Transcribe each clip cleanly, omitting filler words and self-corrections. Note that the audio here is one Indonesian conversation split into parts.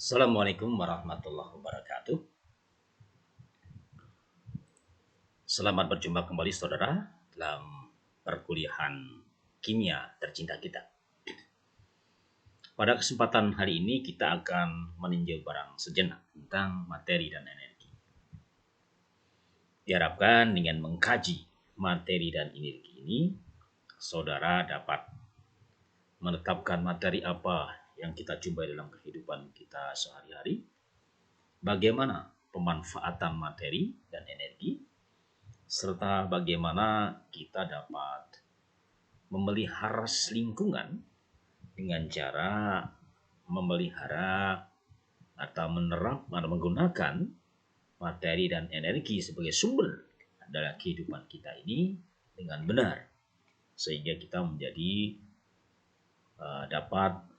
Assalamualaikum warahmatullahi wabarakatuh. Selamat berjumpa kembali saudara dalam perkuliahan kimia tercinta kita. Pada kesempatan hari ini kita akan meninjau barang sejenak tentang materi dan energi. Diharapkan dengan mengkaji materi dan energi ini, saudara dapat menetapkan materi apa yang kita jumpai dalam kehidupan kita sehari-hari, bagaimana pemanfaatan materi dan energi, serta bagaimana kita dapat memelihara lingkungan dengan cara memelihara atau menggunakan materi dan energi sebagai sumber dalam kehidupan kita ini dengan benar, sehingga kita menjadi dapat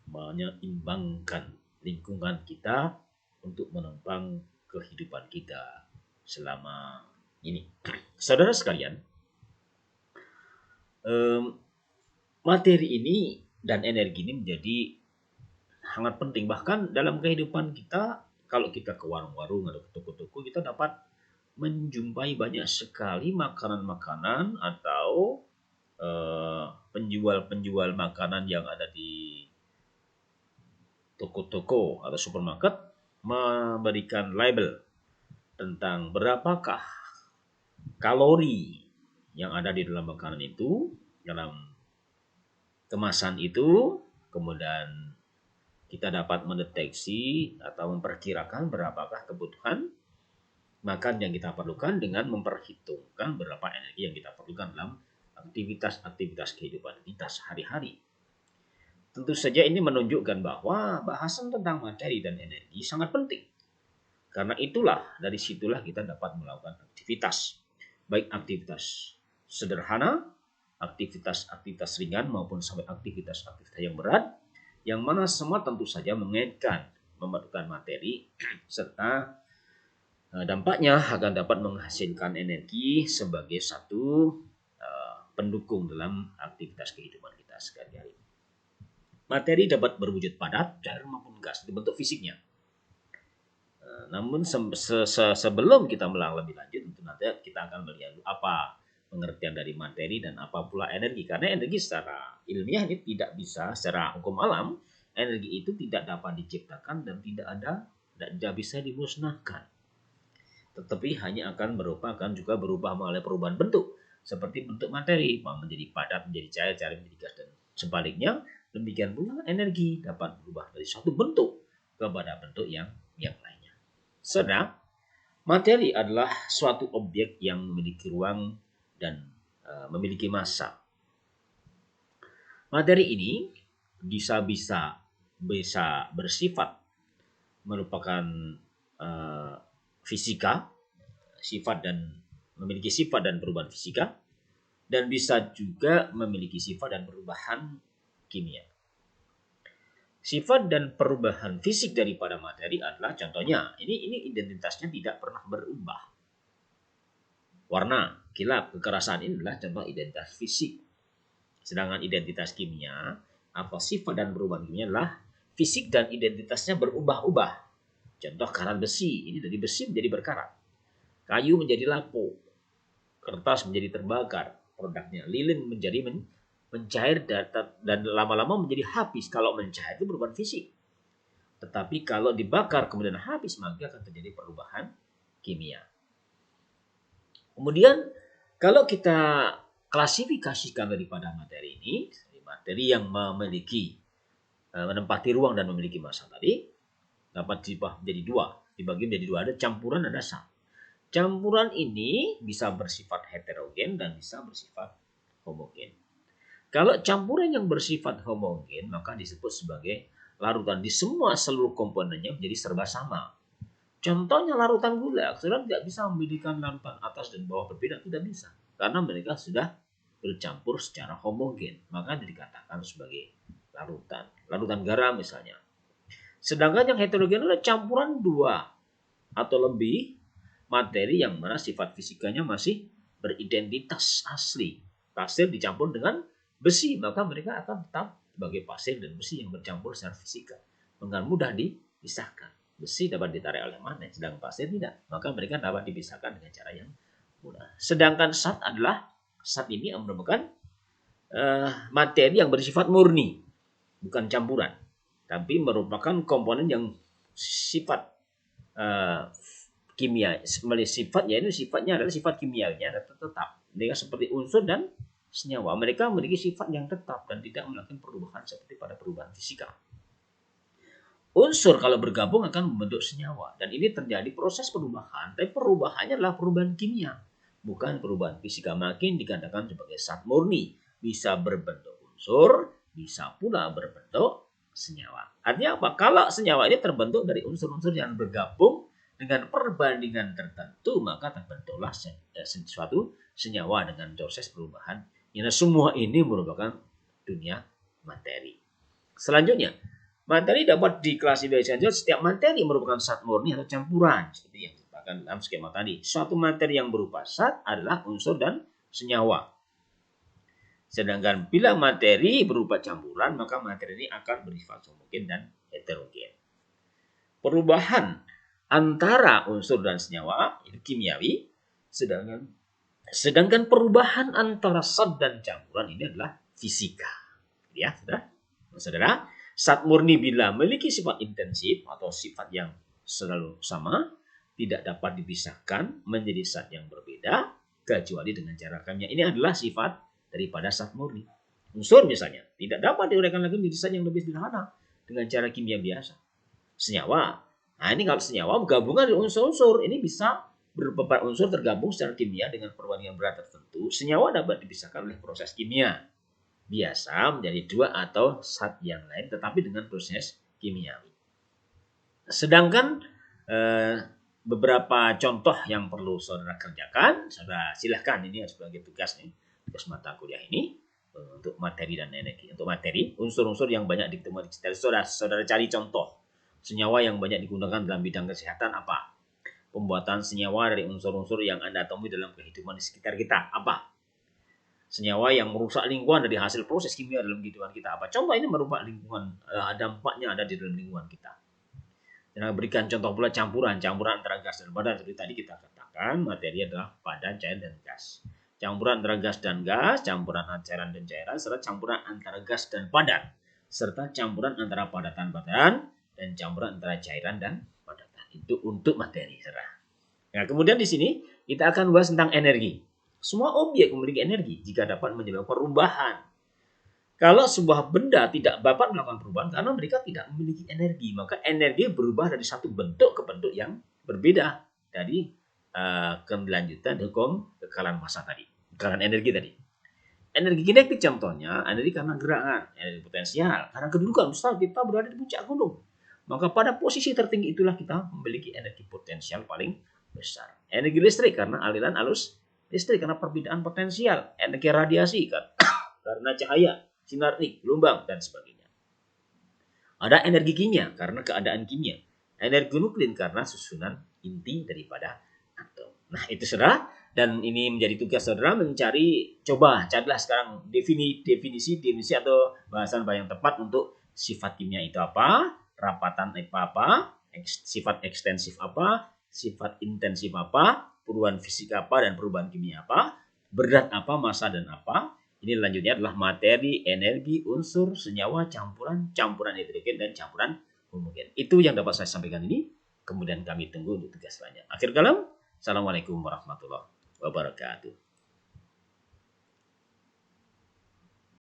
menyeimbangkan lingkungan kita untuk menopang kehidupan kita selama ini. Saudara sekalian, materi ini dan energi ini menjadi sangat penting. Bahkan dalam kehidupan kita, kalau kita ke warung-warung atau ke toko-toko, kita dapat menjumpai banyak sekali makanan-makanan atau penjual-penjual makanan yang ada di toko-toko atau supermarket memberikan label tentang berapakah kalori yang ada di dalam makanan itu, dalam kemasan itu. Kemudian kita dapat mendeteksi atau memperkirakan berapakah kebutuhan makan yang kita perlukan dengan memperhitungkan berapa energi yang kita perlukan dalam aktivitas-aktivitas kehidupan kita sehari-hari. Tentu saja ini menunjukkan bahwa bahasan tentang materi dan energi sangat penting. Karena itulah, dari situlah kita dapat melakukan aktivitas. Baik aktivitas sederhana, aktivitas-aktivitas ringan, maupun sampai aktivitas-aktivitas yang berat, yang mana semua tentu saja mengaitkan, memerlukan materi, serta dampaknya akan dapat menghasilkan energi sebagai satu pendukung dalam aktivitas kehidupan kita sehari-hari. Materi dapat berwujud padat, cair maupun gas dibentuk fisiknya. Namun sebelum kita melangkah lebih lanjut, tentu nanti kita akan melihat apa pengertian dari materi dan apa pula energi. Karena energi secara ilmiah ini tidak bisa, secara hukum alam, energi itu tidak dapat diciptakan dan tidak bisa dimusnahkan. Tetapi hanya akan juga berubah melalui perubahan bentuk. Seperti bentuk materi, menjadi padat, menjadi cair, cair menjadi gas, dan sebaliknya. Demikian pula energi dapat berubah dari suatu bentuk kepada bentuk yang lainnya. Sedang materi adalah suatu objek yang memiliki ruang dan memiliki massa. Materi ini bisa bersifat merupakan fisika, memiliki sifat dan perubahan fisika, dan bisa juga memiliki sifat dan perubahan kimia. Sifat dan perubahan fisik daripada materi adalah, contohnya, ini identitasnya tidak pernah berubah. Warna, kilap, kekerasan ini adalah contoh identitas fisik. Sedangkan identitas kimia atau sifat dan perubahan kimia adalah fisik dan identitasnya berubah-ubah. Contoh karat besi, ini dari besi menjadi berkarat. Kayu menjadi lapo, kertas menjadi terbakar, produknya lilin menjadi mencair dan lama-lama menjadi habis. Kalau mencair itu perubahan fisik. Tetapi kalau dibakar kemudian habis, maka akan terjadi perubahan kimia. Kemudian kalau kita klasifikasikan daripada materi ini, materi yang menempati ruang dan memiliki massa tadi, dapat dibagi menjadi dua, ada campuran dan dasar. Campuran ini bisa bersifat heterogen dan bisa bersifat homogen. Kalau campuran yang bersifat homogen, maka disebut sebagai larutan. Di seluruh komponennya menjadi serba sama. Contohnya larutan gula, saudara tidak bisa membedakan larutan atas dan bawah berbeda, tidak bisa. Karena mereka sudah bercampur secara homogen, maka dikatakan sebagai larutan. Larutan garam misalnya. Sedangkan yang heterogen adalah campuran dua atau lebih materi yang mana sifat fisikanya masih beridentitas asli. Pasir dicampur dengan besi, maka mereka akan tetap sebagai pasir dan besi yang bercampur secara fisika, dengan mudah pisahkan. Besi dapat ditarik oleh magnet, sedangkan pasir tidak. Maka mereka dapat dipisahkan dengan cara yang mudah. Sedangkan zat ini merupakan materi yang bersifat murni, bukan campuran, tapi merupakan komponen yang sifat kimia. Sifatnya adalah sifat kimiawinya tetap. Mereka seperti unsur dan senyawa. Mereka memiliki sifat yang tetap dan tidak melakukan perubahan seperti pada perubahan fisika. Unsur kalau bergabung akan membentuk senyawa, dan ini terjadi proses perubahan, tapi perubahannya adalah perubahan kimia, bukan perubahan fisika. Makin dikatakan sebagai zat murni, bisa berbentuk unsur, bisa pula berbentuk senyawa. Artinya apa? Kalau senyawa ini terbentuk dari unsur-unsur yang bergabung dengan perbandingan tertentu, maka terbentuklah suatu senyawa dengan proses perubahan. Ini semua ini merupakan dunia materi. Selanjutnya, materi dapat diklasifikasikan setiap materi merupakan zat murni atau campuran, seperti yang disebutkan dalam skema tadi. Suatu materi yang berupa zat adalah unsur dan senyawa. Sedangkan bila materi berupa campuran, maka materi ini akan bersifat homogen dan heterogen. Perubahan antara unsur dan senyawa itu kimiawi, sedangkan perubahan antara zat dan campuran ini adalah fisika. Ya, saudara. Zat murni bila memiliki sifat intensif atau sifat yang selalu sama, tidak dapat dipisahkan menjadi zat yang berbeda kecuali dengan cara kimia. Ini adalah sifat daripada zat murni. Unsur misalnya tidak dapat diuraikan lagi menjadi zat yang lebih sederhana dengan cara kimia biasa. Senyawa, nah ini kalau senyawa gabungan dari unsur-unsur, ini bisa beberapa unsur tergabung secara kimia dengan perbandingan berat tertentu. Senyawa dapat dipisahkan oleh proses kimia biasa menjadi dua atau zat yang lain, tetapi dengan proses kimiawi. Sedangkan beberapa contoh yang perlu saudara kerjakan, saudara silahkan, ini sebagai tugas mata kuliah ini untuk materi dan energi. Untuk materi, unsur-unsur yang banyak ditemukan di sekitar saudara cari contoh senyawa yang banyak digunakan dalam bidang kesehatan apa? Pembuatan senyawa dari unsur-unsur yang Anda temui dalam kehidupan di sekitar kita apa? Senyawa yang merusak lingkungan dari hasil proses kimia dalam kehidupan kita apa? Contoh ini merupakan lingkungan, dampaknya ada di dalam lingkungan kita. Dan berikan contoh pula campuran antara gas dan padan. Seperti tadi kita katakan, materi adalah padan, cair, dan gas. Campuran antara gas dan gas, campuran cairan dan cairan, serta campuran antara gas dan padan, serta campuran antara padatan-padatan, dan campuran antara cairan dan padatan. Itu untuk materi, saudara. Nah, kemudian di sini kita akan bahas tentang energi. Semua objek memiliki energi jika dapat menyebabkan perubahan. Kalau sebuah benda tidak dapat melakukan perubahan karena mereka tidak memiliki energi, maka energi berubah dari satu bentuk ke bentuk yang berbeda dari kelanjutan hukum kekalan massa tadi, kekalan energi tadi. Energi kinetik contohnya, energi karena gerakan, energi potensial karena kedudukan. Misal kita berada di puncak gunung, maka pada posisi tertinggi itulah kita memiliki energi potensial paling besar. Energi listrik karena aliran arus listrik karena perbedaan potensial. Energi radiasi karena cahaya, sinar gelombang, dan sebagainya. Ada energi kimia karena keadaan kimia. Energi nuklir karena susunan inti daripada atom. Nah, itu saudara. Dan ini menjadi tugas saudara mencari, carilah sekarang definisi atau bahasan yang tepat untuk sifat kimia itu apa, rapatan apa, sifat ekstensif apa, sifat intensif apa, perubahan fisik apa, dan perubahan kimia apa, berat apa, massa dan apa. Ini lanjutnya adalah materi, energi, unsur, senyawa, campuran hidrogen, dan campuran homogen. Itu yang dapat saya sampaikan ini. Kemudian kami tunggu untuk tugas lainnya. Akhir kalam, assalamualaikum warahmatullahi wabarakatuh.